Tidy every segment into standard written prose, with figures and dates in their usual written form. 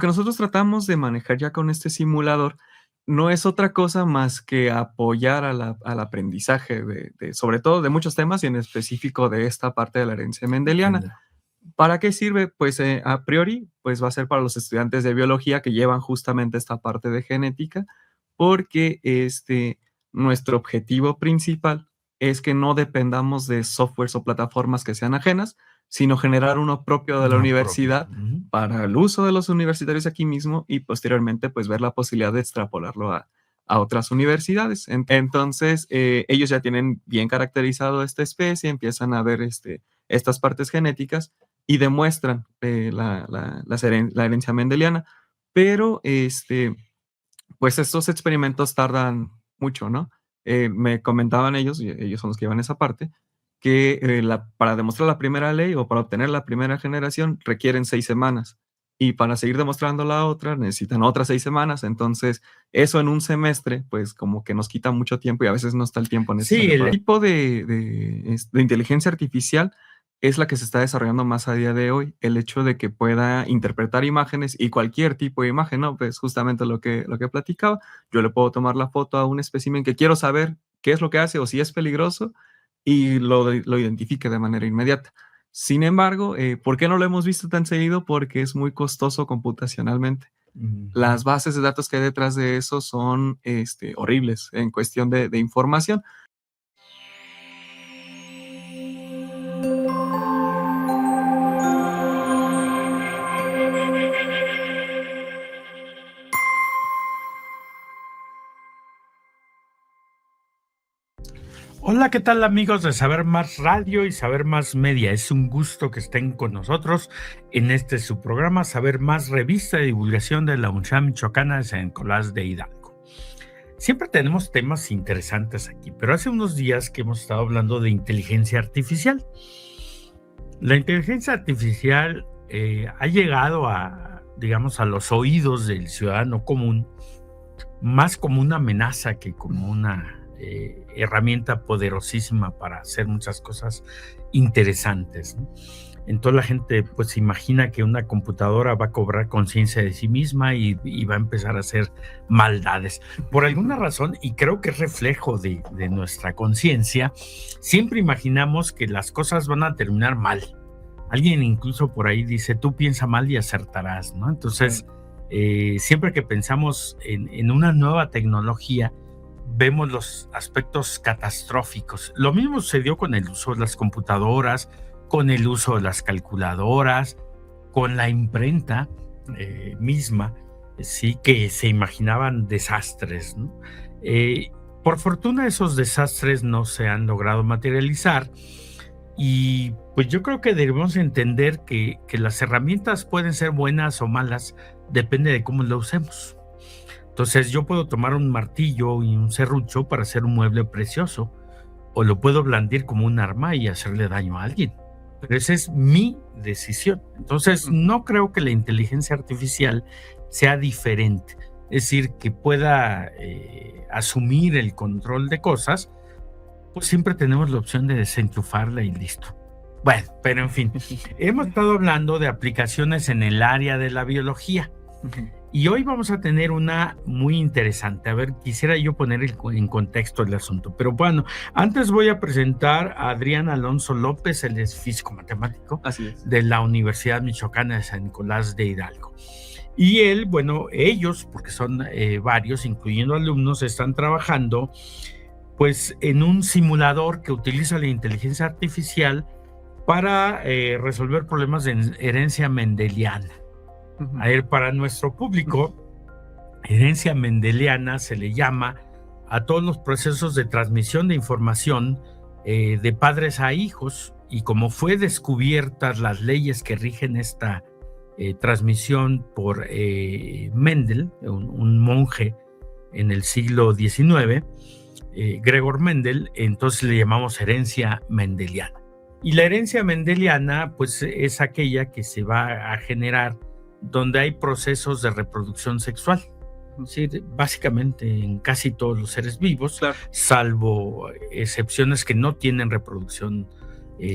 que nosotros tratamos de manejar ya con este simulador no es otra cosa más que apoyar al aprendizaje sobre todo de muchos temas y en específico de esta parte de la herencia mendeliana. Entiendo. ¿Para qué sirve? Pues, a priori, pues, va a ser para los estudiantes de biología que llevan justamente esta parte de genética, porque, nuestro objetivo principal es que no dependamos de softwares o plataformas que sean ajenas, sino generar uno propio de la Uno propio. universidad para el uso de los universitarios aquí mismo y posteriormente, pues, ver la posibilidad de extrapolarlo a otras universidades. Entonces, ellos ya tienen bien caracterizado esta especie, empiezan a ver, estas partes genéticas y demuestran la herencia mendeliana. Pero, pues estos experimentos tardan mucho, ¿no? Me comentaban ellos, y ellos son los que llevan esa parte, que para demostrar la primera ley o para obtener la primera generación requieren 6 semanas. Y para seguir demostrando la otra necesitan otras 6 semanas. Entonces, eso en un semestre, pues como que nos quita mucho tiempo y a veces no está el tiempo Sí, necesario. El tipo de inteligencia artificial es la que se está desarrollando más a día de hoy, el hecho de que pueda interpretar imágenes y cualquier tipo de imagen, ¿no? Pues justamente lo que platicaba, yo le puedo tomar la foto a un espécimen que quiero saber qué es lo que hace o si es peligroso y lo identifique de manera inmediata. Sin embargo, ¿por qué no lo hemos visto tan seguido? Porque es muy costoso computacionalmente. Las bases de datos que hay detrás de eso son horribles en cuestión de información. Hola, ¿qué tal amigos de Saber Más Radio y Saber Más Media? Es un gusto que estén con nosotros en su programa Saber Más, revista de divulgación de la Universidad Michoacana de San Nicolás de Hidalgo. Siempre tenemos temas interesantes aquí, pero hace unos días que hemos estado hablando de inteligencia artificial. La inteligencia artificial ha llegado a los oídos del ciudadano común más como una amenaza que como una herramienta poderosísima para hacer muchas cosas interesantes, ¿no? Entonces la gente pues se imagina que una computadora va a cobrar conciencia de sí misma y va a empezar a hacer maldades. Por alguna razón, y creo que es reflejo de nuestra conciencia, siempre imaginamos que las cosas van a terminar mal. Alguien incluso por ahí dice, tú piensa mal y acertarás, ¿no? Entonces, siempre que pensamos en una nueva tecnología, vemos los aspectos catastróficos. Lo mismo sucedió con el uso de las computadoras, con el uso de las calculadoras, con la imprenta misma, sí, que se imaginaban desastres, ¿no? Por fortuna esos desastres no se han logrado materializar y pues yo creo que debemos entender que las herramientas pueden ser buenas o malas, depende de cómo lo usemos. Entonces yo puedo tomar un martillo y un serrucho para hacer un mueble precioso, o lo puedo blandir como un arma y hacerle daño a alguien. Pero esa es mi decisión. Entonces no creo que la inteligencia artificial sea diferente. Es decir, que pueda asumir el control de cosas, pues siempre tenemos la opción de desenchufarla y listo. Bueno, pero en fin, hemos estado hablando de aplicaciones en el área de la biología. Y hoy vamos a tener una muy interesante. A ver, quisiera yo poner en contexto el asunto. Pero bueno, antes voy a presentar a Adrián Alonso López, él es físico matemático de la Universidad Michoacana de San Nicolás de Hidalgo. Y él, bueno, ellos, porque son varios, incluyendo alumnos, están trabajando pues en un simulador que utiliza la inteligencia artificial para resolver problemas de herencia mendeliana. A ver, para nuestro público, herencia mendeliana se le llama a todos los procesos de transmisión de información de padres a hijos, y como fue descubiertas las leyes que rigen esta transmisión por Mendel, un monje en el siglo XIX, Gregor Mendel, entonces le llamamos herencia mendeliana. Y la herencia mendeliana pues es aquella que se va a generar donde hay procesos de reproducción sexual. Sí, básicamente en casi todos los seres vivos, claro, salvo excepciones que no tienen reproducción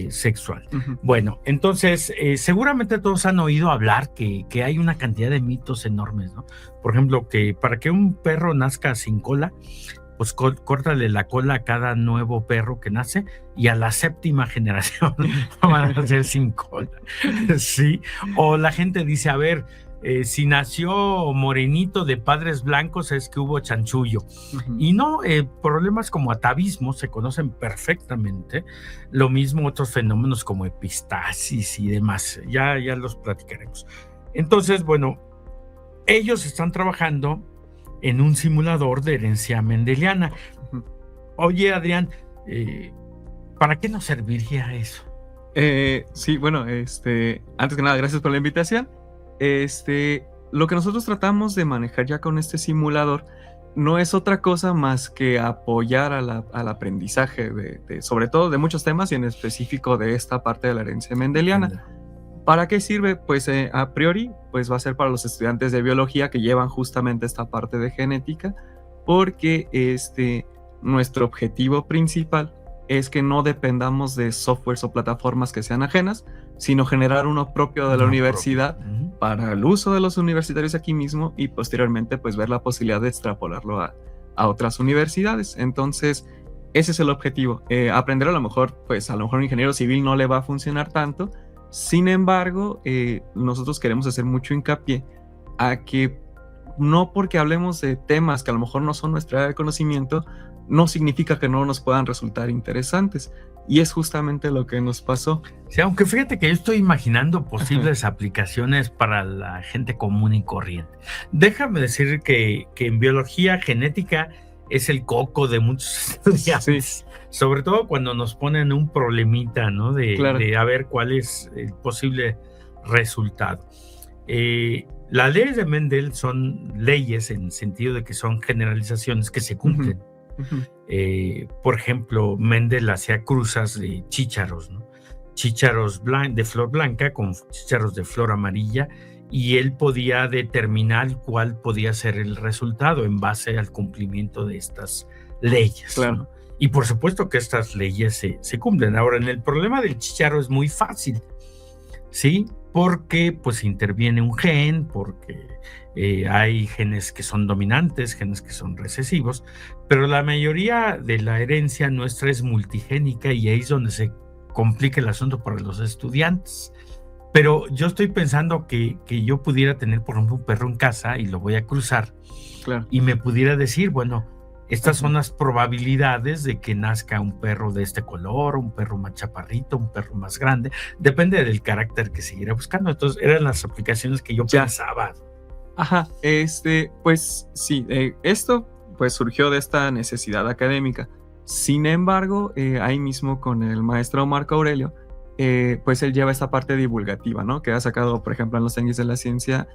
sexual. Ujú. Bueno, entonces, seguramente todos han oído hablar que hay una cantidad de mitos enormes, ¿no? Por ejemplo, que para que un perro nazca sin cola, pues córtale la cola a cada nuevo perro que nace y a la séptima generación van a ser sin cola. Sí. O la gente dice, a ver, si nació morenito de padres blancos es que hubo chanchullo. Ujú. Y no, problemas como atavismo se conocen perfectamente. Lo mismo otros fenómenos como epistasis y demás. Ya los platicaremos. Entonces, bueno, ellos están trabajando en un simulador de herencia mendeliana. Ujú. Oye, Adrián, ¿para qué nos serviría eso? Sí, bueno, antes que nada, gracias por la invitación. Lo que nosotros tratamos de manejar ya con este simulador no es otra cosa más que apoyar al aprendizaje sobre todo de muchos temas y en específico de esta parte de la herencia mendeliana. ¿Para qué sirve? Pues a priori, pues va a ser para los estudiantes de biología que llevan justamente esta parte de genética, porque nuestro objetivo principal es que no dependamos de softwares o plataformas que sean ajenas, sino generar uno propio de la universidad para el uso de los universitarios aquí mismo y posteriormente pues ver la posibilidad de extrapolarlo a otras universidades. Entonces, ese es el objetivo. Aprender a lo mejor un ingeniero civil no le va a funcionar tanto. Sin embargo, nosotros queremos hacer mucho hincapié a que no porque hablemos de temas que a lo mejor no son nuestra área de conocimiento, no significa que no nos puedan resultar interesantes. Y es justamente lo que nos pasó. Sí, aunque fíjate que yo estoy imaginando posibles aplicaciones para la gente común y corriente. Déjame decir que en biología genética es el coco de muchos estudiantes. Sí. Sobre todo cuando nos ponen un problemita, ¿no? Claro. De a ver cuál es el posible resultado. Las leyes de Mendel son leyes en el sentido de que son generalizaciones que se cumplen. Uh-huh. Por ejemplo, Mendel hacía cruzas de chícharos, ¿no? Chícharos de flor blanca con chícharos de flor amarilla, y él podía determinar cuál podía ser el resultado en base al cumplimiento de estas leyes. Claro. ¿No? Y por supuesto que estas leyes se cumplen. Ahora, en el problema del chícharo es muy fácil, ¿sí? Porque pues interviene un gen, porque hay genes que son dominantes, genes que son recesivos, pero la mayoría de la herencia nuestra es multigénica y ahí es donde se complica el asunto para los estudiantes. Pero yo estoy pensando que yo pudiera tener, por ejemplo, un perro en casa y lo voy a cruzar. Claro. Y me pudiera decir, bueno, estas son las probabilidades de que nazca un perro de este color, un perro más chaparrito, un perro más grande. Depende del carácter que siguiera buscando. Entonces, eran las aplicaciones que yo pensaba. Ajá, pues sí, esto pues surgió de esta necesidad académica. Sin embargo, ahí mismo con el maestro Marco Aurelio, pues él lleva esta parte divulgativa, ¿no? Que ha sacado, por ejemplo, en los tenis de la ciencia,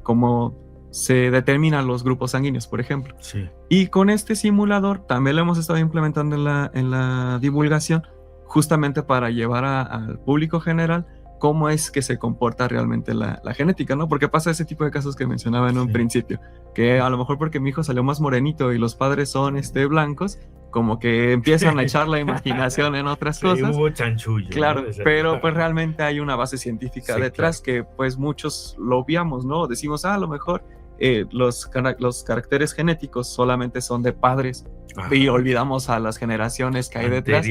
cómo se determinan los grupos sanguíneos, por ejemplo. Sí. Y con este simulador también lo hemos estado implementando en la divulgación, justamente para llevar al público general cómo es que se comporta realmente la genética, ¿no? Porque pasa ese tipo de casos que mencionaba en un principio, que a lo mejor porque mi hijo salió más morenito y los padres son blancos, como que empiezan a echar la imaginación en otras cosas. Hubo chanchullo. Claro, ¿no? pero pues realmente hay una base científica detrás, claro, que pues muchos lo obviamos, ¿no? Decimos, a lo mejor los caracteres genéticos solamente son de padres. Ajá. Y olvidamos a las generaciones que hay detrás.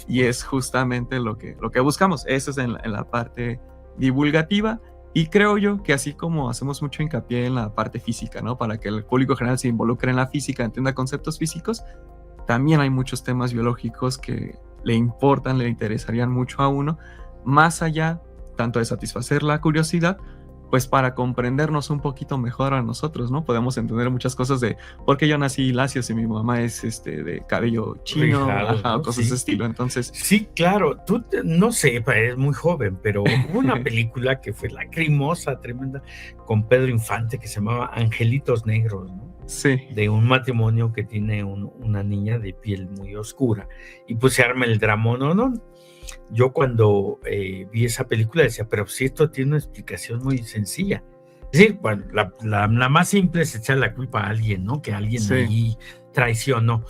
Y es justamente lo que buscamos. Eso es en la parte divulgativa. Y creo yo que así como hacemos mucho hincapié en la parte física, ¿no? Para que el público general se involucre en la física, entienda conceptos físicos, también hay muchos temas biológicos que le importan, le interesarían mucho a uno, más allá tanto de satisfacer la curiosidad, pues para comprendernos un poquito mejor a nosotros, ¿no? Podemos entender muchas cosas de por qué yo nací lacio si mi mamá es de cabello chino, rijado, ajá, ¿no? Cosas de ese estilo. Entonces, sí, claro, tú no sé, eres muy joven, pero hubo una película que fue lacrimosa, tremenda, con Pedro Infante, que se llamaba Angelitos Negros, ¿no? Sí. De un matrimonio que tiene una niña de piel muy oscura y pues se arma el dramón, ¿no? Yo cuando vi esa película decía, pero si esto tiene una explicación muy sencilla. Es decir, bueno, la más simple es echar la culpa a alguien, ¿no? Que alguien ahí traicionó.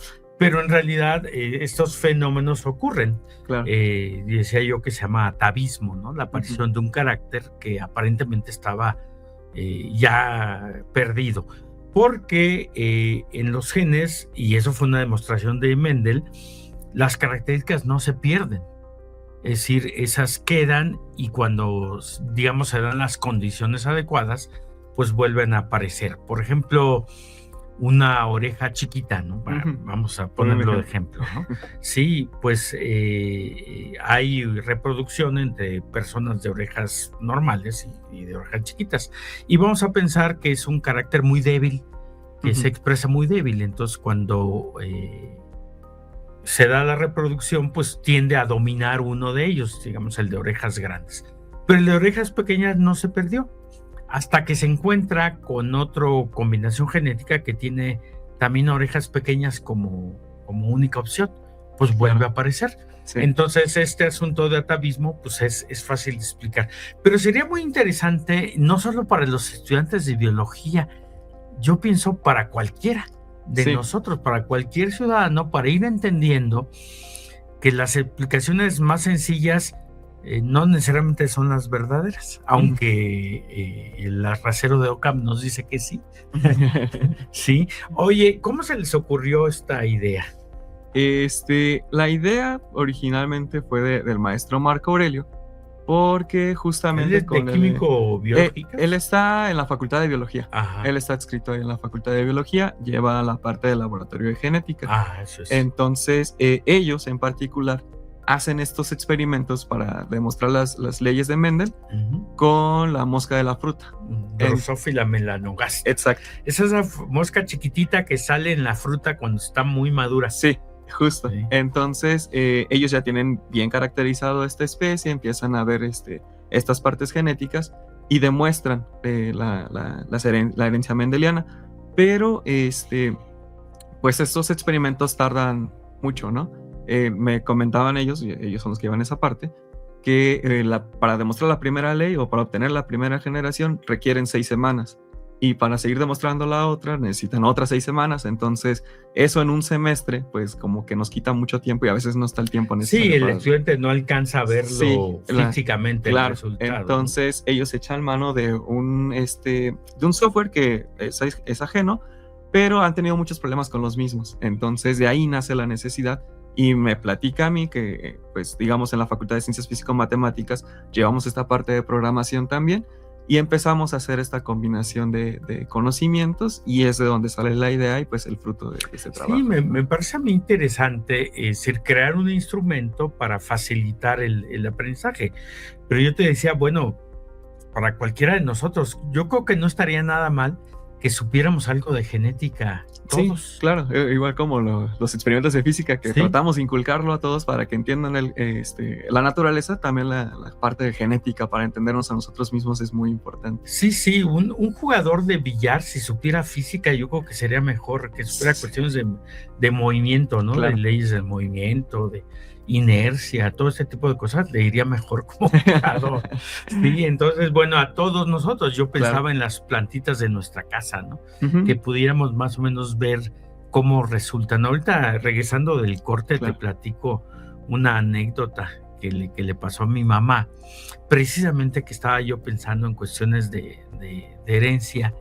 pero en realidad estos fenómenos ocurren. Claro. Decía yo que se llama atavismo, ¿no? La aparición de un carácter que aparentemente estaba ya perdido. Porque en los genes, y eso fue una demostración de Mendel, las características no se pierden. Es decir, esas quedan y cuando, digamos, se dan las condiciones adecuadas, pues vuelven a aparecer. Por ejemplo, una oreja chiquita, ¿no? Vamos a ponerlo de ejemplo, ¿no? Sí, pues hay reproducción entre personas de orejas normales y de orejas chiquitas. Y vamos a pensar que es un carácter muy débil, que se expresa muy débil. Entonces, cuando se da la reproducción, pues tiende a dominar uno de ellos, digamos el de orejas grandes. Pero el de orejas pequeñas no se perdió, hasta que se encuentra con otra combinación genética que tiene también orejas pequeñas como única opción, pues vuelve a aparecer. Sí. Entonces este asunto de atavismo pues es fácil de explicar, pero sería muy interesante no solo para los estudiantes de biología, yo pienso para cualquiera de nosotros, para cualquier ciudadano, para ir entendiendo que las explicaciones más sencillas no necesariamente son las verdaderas, aunque el rasero de Occam nos dice que sí. Sí. Oye, ¿cómo se les ocurrió esta idea? La idea originalmente fue del maestro Marco Aurelio, porque justamente ¿Él es de químico biológico? Él está en la Facultad de Biología. Ajá. Él está adscrito ahí en la Facultad de Biología, lleva la parte del laboratorio de genética. Eso es. Entonces, ellos en particular hacen estos experimentos para demostrar las leyes de Mendel con la mosca de la fruta. Drosophila melanogaster. Exacto. Esa es la mosca chiquitita que sale en la fruta cuando está muy madura. Sí. Justo. Sí. Entonces, ellos ya tienen bien caracterizado esta especie, empiezan a ver estas partes genéticas y demuestran la herencia mendeliana. Pero, pues estos experimentos tardan mucho, ¿no? Me comentaban ellos son los que llevan esa parte, que para demostrar la primera ley o para obtener la primera generación requieren 6 semanas. Y para seguir demostrando la otra necesitan otras 6 semanas, entonces eso en un semestre pues como que nos quita mucho tiempo y a veces no está el tiempo necesario. Sí, el estudiante no alcanza a verlo físicamente, claro, el resultado. Entonces ellos echan mano de un software que es ajeno, pero han tenido muchos problemas con los mismos, entonces de ahí nace la necesidad. Y me platica a mí que, pues digamos en la Facultad de Ciencias Físico-Matemáticas llevamos esta parte de programación también, y empezamos a hacer esta combinación de conocimientos y es de donde sale la idea y pues el fruto de ese trabajo. Sí, me parece muy interesante crear un instrumento para facilitar el aprendizaje. Pero yo te decía, bueno, para cualquiera de nosotros, yo creo que no estaría nada mal que supiéramos algo de genética todos. Sí, claro, igual como los experimentos de física que tratamos de inculcarlo a todos para que entiendan la naturaleza, también la parte de genética para entendernos a nosotros mismos es muy importante. Sí, un jugador de billar, si supiera física, yo creo que sería mejor que supiera cuestiones de movimiento, ¿no? Claro. De leyes del movimiento, de inercia, todo ese tipo de cosas, le iría mejor como jugador. Sí, entonces, bueno, a todos nosotros, yo pensaba en las plantitas de nuestra casa, ¿no? Que pudiéramos más o menos ver cómo resultan. Ahorita, regresando del corte, te platico una anécdota que le pasó a mi mamá, precisamente que estaba yo pensando en cuestiones de herencia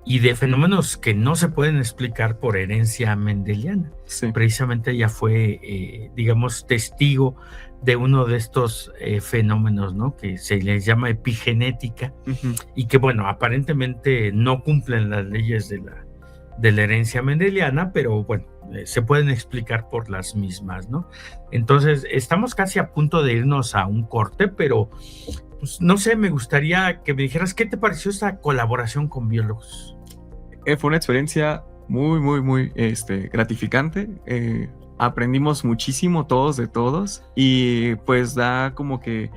y de fenómenos que no se pueden explicar por herencia mendeliana. Sí. Precisamente ella fue, digamos, testigo de uno de estos fenómenos, ¿no? Que se les llama epigenética y que, bueno, aparentemente no cumplen las leyes de la herencia mendeliana, pero bueno, se pueden explicar por las mismas, ¿no? Entonces, estamos casi a punto de irnos a un corte, pero pues, no sé, me gustaría que me dijeras qué te pareció esta colaboración con biólogos. Fue una experiencia muy, muy, muy gratificante. Aprendimos muchísimo todos de todos y pues da como que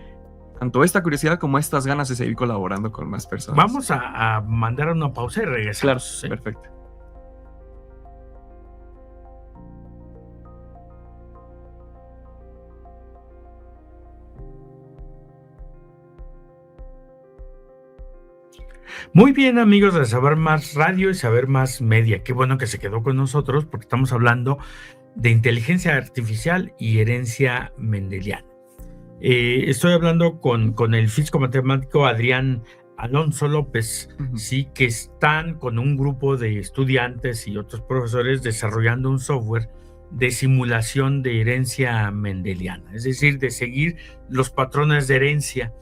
tanto esta curiosidad como estas ganas de seguir colaborando con más personas. Vamos a mandar una pausa y regresamos. Claro, ¿sí? Perfecto. Muy bien, amigos de Saber Más Radio y Saber Más Media. Qué bueno que se quedó con nosotros porque estamos hablando de inteligencia artificial y herencia mendeliana. Estoy hablando con el físico matemático Adrián Alonso López, sí, que están con un grupo de estudiantes y otros profesores desarrollando un software de simulación de herencia mendeliana, es decir, de seguir los patrones de herencia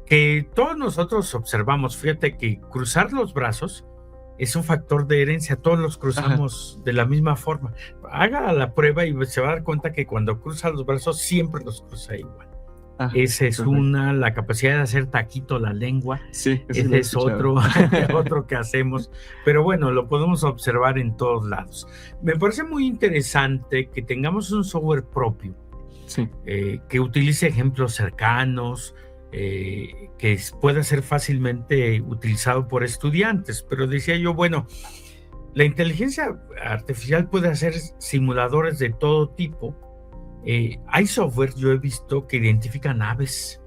que todos nosotros observamos. Fíjate que cruzar los brazos es un factor de herencia, todos los cruzamos de la misma forma. Haga la prueba y se va a dar cuenta que cuando cruza los brazos siempre los cruza igual. Esa es la capacidad de hacer taquito la lengua. Sí, ese es otro que hacemos, pero bueno, lo podemos observar en todos lados. Me parece muy interesante que tengamos un software propio, sí, que utilice ejemplos cercanos, que pueda ser fácilmente utilizado por estudiantes. Pero decía yo, bueno, la inteligencia artificial puede hacer simuladores de todo tipo. Hay software, yo he visto, que identifican aves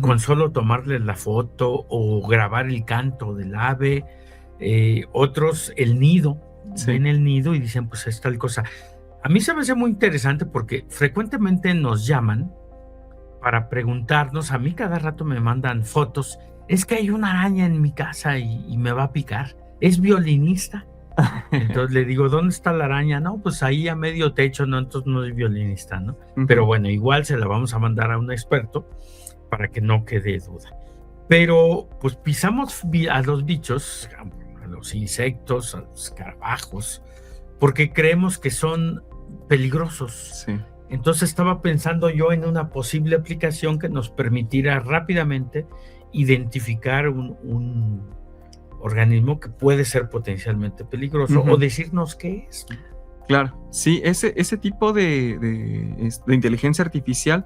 con solo tomarle la foto o grabar el canto del ave. Otros el nido, ven el nido y dicen, pues es tal cosa. A mí se me hace muy interesante porque frecuentemente nos llaman para preguntarnos. A mí cada rato me mandan fotos. Es que hay una araña en mi casa y me va a picar. ¿Es violinista? Entonces le digo, ¿dónde está la araña? No, pues ahí a medio techo. No, entonces no es violinista, ¿no? Pero bueno, igual se la vamos a mandar a un experto para que no quede duda. Pero pues pisamos a los bichos, a los insectos, a los escarabajos, porque creemos que son peligrosos. Sí. Entonces estaba pensando yo en una posible aplicación que nos permitiera rápidamente identificar un organismo que puede ser potencialmente peligroso o decirnos qué es. Claro, sí, ese tipo de inteligencia artificial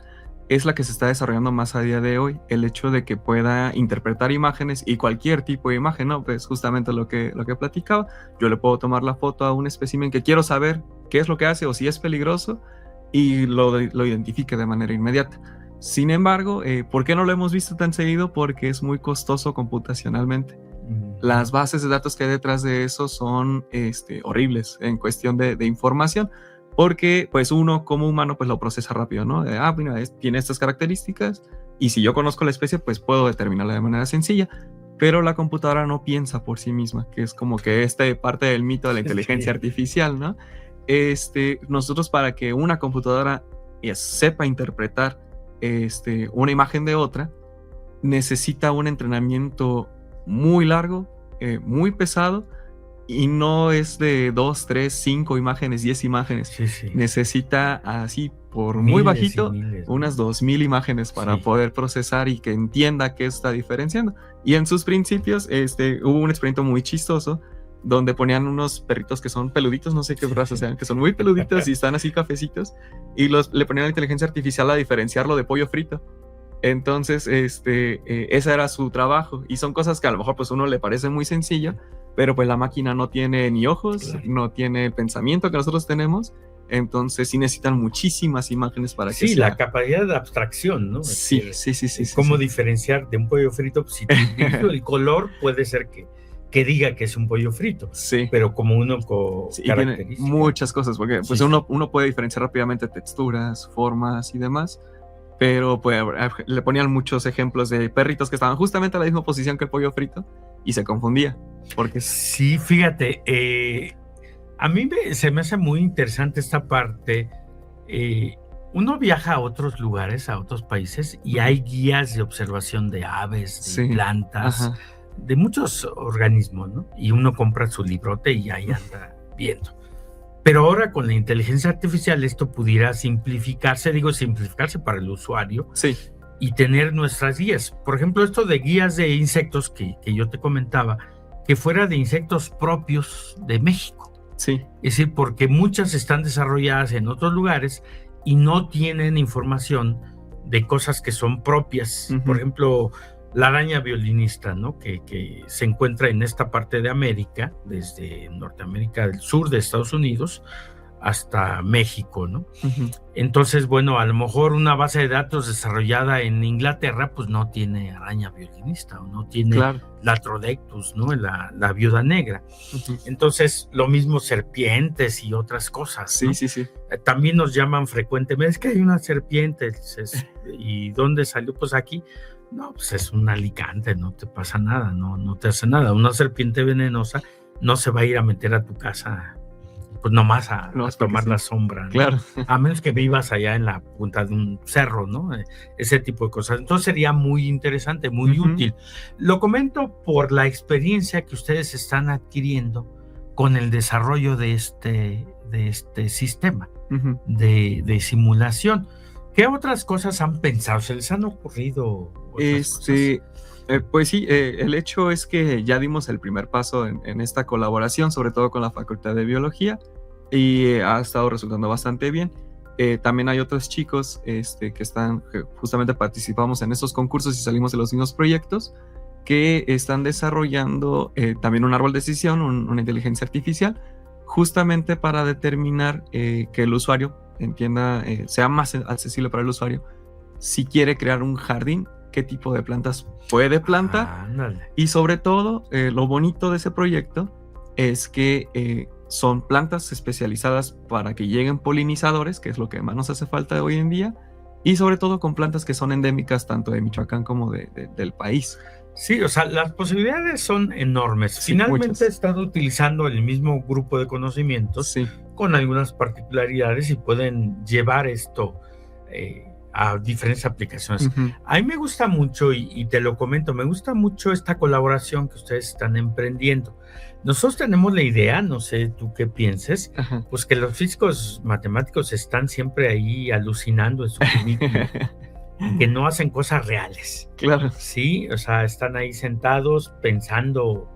es la que se está desarrollando más a día de hoy. El hecho de que pueda interpretar imágenes y cualquier tipo de imagen, ¿no? Pues justamente lo que platicaba. Yo le puedo tomar la foto a un espécimen que quiero saber qué es lo que hace o si es peligroso, y lo identifique de manera inmediata. Sin embargo, ¿por qué no lo hemos visto tan seguido? Porque es muy costoso computacionalmente. Las bases de datos que hay detrás de eso son horribles en cuestión de información, porque pues uno como humano pues lo procesa rápido, ¿no? Mira, tiene estas características y si yo conozco la especie pues puedo determinarla de manera sencilla, pero la computadora no piensa por sí misma, que es como que parte del mito de la inteligencia artificial, ¿no? Nosotros, para que una computadora sepa interpretar una imagen de otra, necesita un entrenamiento muy largo, muy pesado, y no es de 2, 3, 5 imágenes, 10 imágenes. Necesita así, por miles, muy bajito, unas 2000 imágenes para poder procesar y que entienda qué está diferenciando. Y en sus principios hubo un experimento muy chistoso donde ponían unos perritos que son peluditos, no sé qué raza sean, que son muy peluditos y están así cafecitos, y le ponían a la inteligencia artificial a diferenciarlo de pollo frito. Entonces, ese era su trabajo, y son cosas que a lo mejor pues uno le parece muy sencillo, pero pues la máquina no tiene ni ojos, no tiene el pensamiento que nosotros tenemos, entonces sí necesitan muchísimas imágenes para que la capacidad de abstracción, ¿no? Sí. ¿Cómo diferenciar de un pollo frito? Si el color puede ser que diga que es un pollo frito, pero como uno tiene muchas cosas, porque pues uno puede diferenciar rápidamente texturas, formas y demás, pero pues, le ponían muchos ejemplos de perritos que estaban justamente a la misma posición que el pollo frito y se confundía. Sí, fíjate, a mí se me hace muy interesante esta parte. Uno viaja a otros lugares, a otros países, y hay guías de observación de aves, de plantas, de muchos organismos, ¿no? Y uno compra su librote y ahí anda viendo. Pero ahora con la inteligencia artificial esto pudiera simplificarse para el usuario, y tener nuestras guías. Por ejemplo, esto de guías de insectos que yo te comentaba, que fuera de insectos propios de México. Es decir, porque muchas están desarrolladas en otros lugares y no tienen información de cosas que son propias. Por ejemplo, la araña violinista, ¿no? Que se encuentra en esta parte de América, desde Norteamérica del Sur de Estados Unidos hasta México, ¿no? Ujú. Entonces, bueno, a lo mejor una base de datos desarrollada en Inglaterra, pues no tiene araña violinista o no tiene Claro. Latrodectus, ¿no? La viuda negra. Ujú. Entonces, lo mismo serpientes y otras cosas, Sí, ¿no? sí, sí. También nos llaman frecuentemente, es que hay una serpiente, ¿y dónde salió? Pues aquí. No, pues es un alicante, no te pasa nada, no te hace nada. Una serpiente venenosa no se va a ir a meter a tu casa, pues nomás a No, es porque tomar sí. la sombra, ¿no? Claro. A menos que vivas allá en la punta de un cerro, ¿no? Ese tipo de cosas. Entonces sería muy interesante, muy Ujú. útil. Lo comento por la experiencia que ustedes están adquiriendo con el desarrollo de este sistema Ujú. de simulación. ¿Qué otras cosas han pensado? ¿Se les han ocurrido otras cosas? Pues sí, el hecho es que ya dimos el primer paso en esta colaboración, sobre todo con la Facultad de Biología, y ha estado resultando bastante bien. También hay otros chicos que justamente participamos en estos concursos y salimos de los mismos proyectos, que están desarrollando también un árbol de decisión, una inteligencia artificial, justamente para determinar que el usuario entienda, sea más accesible para el usuario, si quiere crear un jardín, qué tipo de plantas puede plantar. Ándale. Y sobre todo, lo bonito de ese proyecto es que son plantas especializadas para que lleguen polinizadores, que es lo que más nos hace falta hoy en día, y sobre todo con plantas que son endémicas tanto de Michoacán como del país. Sí, o sea, las posibilidades son enormes. Sí, Finalmente muchas. están utilizando el mismo grupo de conocimientos Sí. con algunas particularidades y pueden llevar esto a diferentes aplicaciones. Ujú. A mí me gusta mucho, y te lo comento, me gusta mucho esta colaboración que ustedes están emprendiendo. Nosotros tenemos la idea, no sé tú qué pienses, Ajá. pues que los físicos matemáticos están siempre ahí alucinando en su currículum, que no hacen cosas reales. Claro. Sí, o sea, están ahí sentados pensando,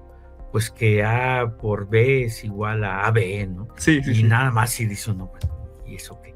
pues que A por B es igual a AB, ¿no? Sí, sí, Y sí. nada más y dice uno, bueno, ¿y eso qué?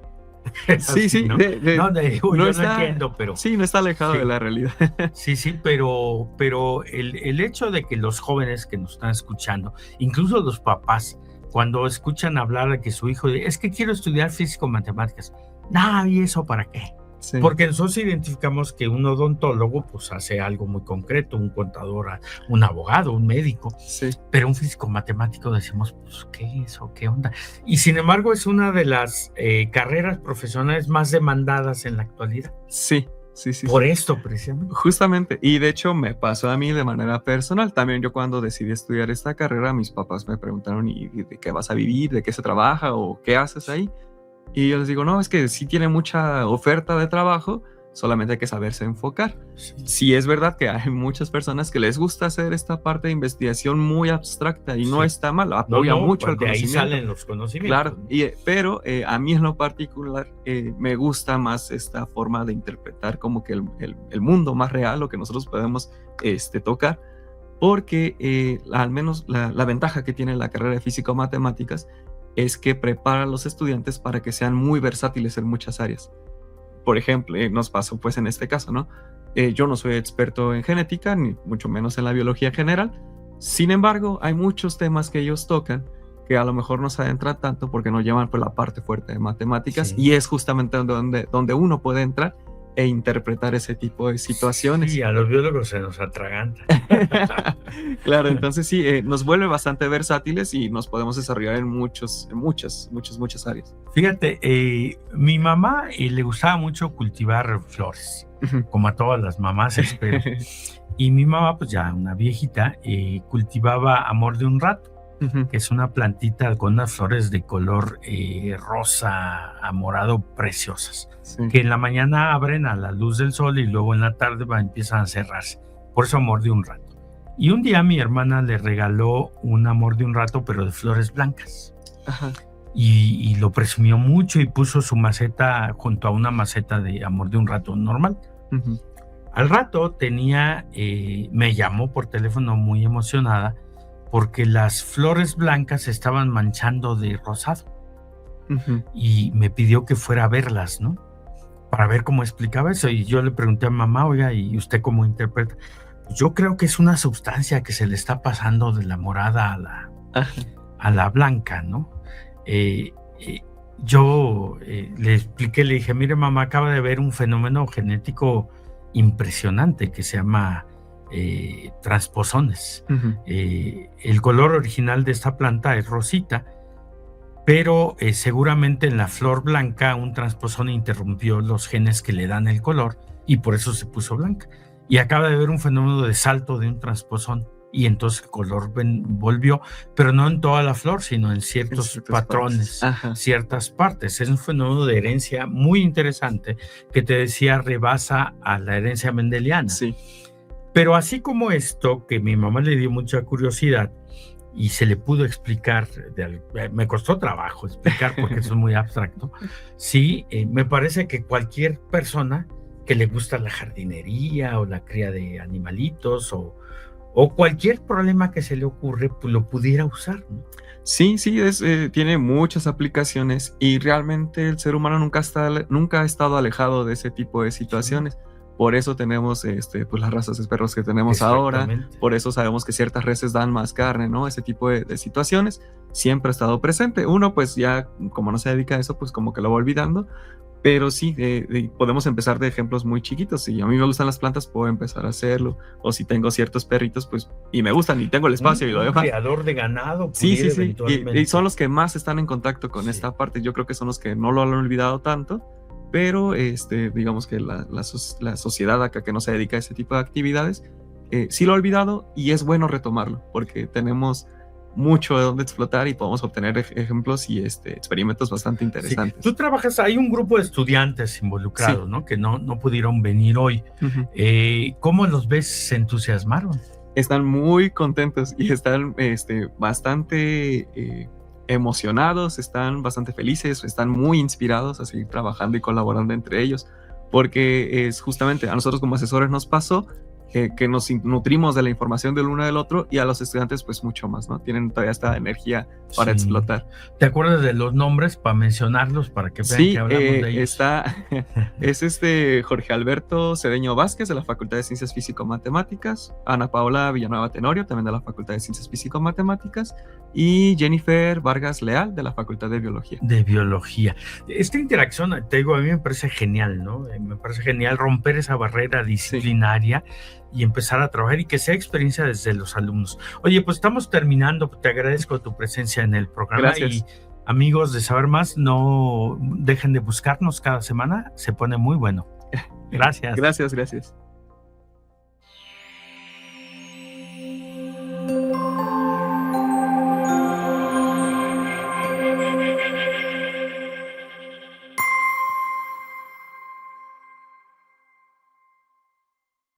Sí, Así, sí, ¿no? no Yo no entiendo, pero sí, no está alejado sí. de la realidad. Sí, pero el hecho de que los jóvenes que nos están escuchando, incluso los papás, cuando escuchan hablar de que su hijo, es que quiero estudiar físico-matemáticas, no, ¿y eso para qué? Sí. Porque nosotros identificamos que un odontólogo pues hace algo muy concreto, un contador, un abogado, un médico, Sí. pero un físico matemático decimos, pues, ¿qué es o qué onda? Y sin embargo es una de las carreras profesionales más demandadas en la actualidad. Sí, sí, sí. Por sí. esto, precisamente. Justamente, y de hecho me pasó a mí de manera personal. También yo cuando decidí estudiar esta carrera, mis papás me preguntaron, ¿y de qué vas a vivir? ¿De qué se trabaja? ¿O qué haces ahí? Y yo les digo, no, es que sí tiene mucha oferta de trabajo, solamente hay que saberse enfocar. Sí. Sí es verdad que hay muchas personas que les gusta hacer esta parte de investigación muy abstracta y no Sí. está mal, apoya mucho pues al de ahí conocimiento. salen los conocimientos. Claro, pero a mí en lo particular me gusta más esta forma de interpretar como que el mundo más real, lo que nosotros podemos tocar, porque al menos la ventaja que tiene la carrera de físico-matemáticas es que prepara a los estudiantes para que sean muy versátiles en muchas áreas. Por ejemplo, nos pasó pues en este caso, ¿no? Yo no soy experto en genética, ni mucho menos en la biología general. Sin embargo, hay muchos temas que ellos tocan que a lo mejor no se adentran tanto porque no llevan pues la parte fuerte de matemáticas, Sí. y es justamente donde uno puede entrar e interpretar ese tipo de situaciones. Sí, a los biólogos se nos atraganta. Claro, entonces sí, nos vuelve bastante versátiles y nos podemos desarrollar en muchas áreas. Fíjate, mi mamá le gustaba mucho cultivar flores, como a todas las mamás, espero. Y mi mamá, pues ya una viejita, cultivaba amor de un rato, que es una plantita con unas flores de color rosa a morado preciosas, Sí. que en la mañana abren a la luz del sol y luego en la tarde empiezan a cerrarse. Por eso amor de un rato. Y un día mi hermana le regaló un amor de un rato, pero de flores blancas. Ajá. Y lo presumió mucho y puso su maceta junto a una maceta de amor de un rato normal. Ujú. Al rato me llamó por teléfono muy emocionada porque las flores blancas se estaban manchando de rosado. Ujú. Y me pidió que fuera a verlas, ¿no? Para ver cómo explicaba eso. Y yo le pregunté a mamá, oiga, ¿y usted cómo interpreta? Pues yo creo que es una sustancia que se le está pasando de la morada Ajá. a la blanca, ¿no? yo le expliqué, le dije, mire mamá, acaba de haber un fenómeno genético impresionante que se llama transposones. Ujú. El color original de esta planta es rosita, pero seguramente en la flor blanca un transposón interrumpió los genes que le dan el color y por eso se puso blanca. Y acaba de haber un fenómeno de salto de un transposón y entonces el color volvió, pero no en toda la flor, sino en ciertos patrones, ciertas partes. Es un fenómeno de herencia muy interesante que te decía rebasa a la herencia mendeliana. Sí. Pero así como esto, que mi mamá le dio mucha curiosidad, y se le pudo explicar, me costó trabajo explicar porque eso es muy abstracto, sí, me parece que cualquier persona que le gusta la jardinería o la cría de animalitos o cualquier problema que se le ocurre, pues lo pudiera usar, ¿no? Sí, tiene muchas aplicaciones y realmente el ser humano nunca ha estado alejado de ese tipo de situaciones. Sí. Por eso tenemos pues las razas de perros que tenemos ahora, por eso sabemos que ciertas reses dan más carne, ¿no? Ese tipo de situaciones siempre ha estado presente. Uno pues ya como no se dedica a eso, pues como que lo va olvidando, pero sí, podemos empezar de ejemplos muy chiquitos. Si a mí me gustan las plantas, puedo empezar a hacerlo. O si tengo ciertos perritos, pues, y me gustan y tengo el espacio y lo demás. Un criador de ganado. Sí. Y son los que más están en contacto con esta parte. Yo creo que son los que no lo han olvidado tanto, pero digamos que la sociedad acá que no se dedica a ese tipo de actividades, sí lo ha olvidado y es bueno retomarlo porque tenemos mucho de donde explotar y podemos obtener ejemplos y experimentos bastante interesantes. Sí. Tú trabajas, hay un grupo de estudiantes involucrados, sí, ¿no? Que no pudieron venir hoy. Uh-huh. ¿Cómo los ves? ¿Se entusiasmaron? Están muy contentos y están bastante emocionados, están bastante felices, están muy inspirados a seguir trabajando y colaborando entre ellos, porque es justamente a nosotros como asesores nos pasó que nos nutrimos de la información del uno del otro y a los estudiantes pues mucho más, ¿no? Tienen todavía esta energía para explotar. ¿Te acuerdas de los nombres para mencionarlos, para que vean que hablamos de ellos? Es Jorge Alberto Cedeño Vázquez de la Facultad de Ciencias Físico-Matemáticas, Ana Paola Villanueva Tenorio también de la Facultad de Ciencias Físico-Matemáticas y Jennifer Vargas Leal de la Facultad de Biología. De Biología. Esta interacción, te digo, a mí me parece genial, ¿no? Me parece genial romper esa barrera disciplinaria, sí, y empezar a trabajar y que sea experiencia desde los alumnos. Oye, pues estamos terminando, te agradezco tu presencia en el programa. Gracias. Y amigos de Saber Más, no dejen de buscarnos cada semana, se pone muy bueno. Gracias. Gracias.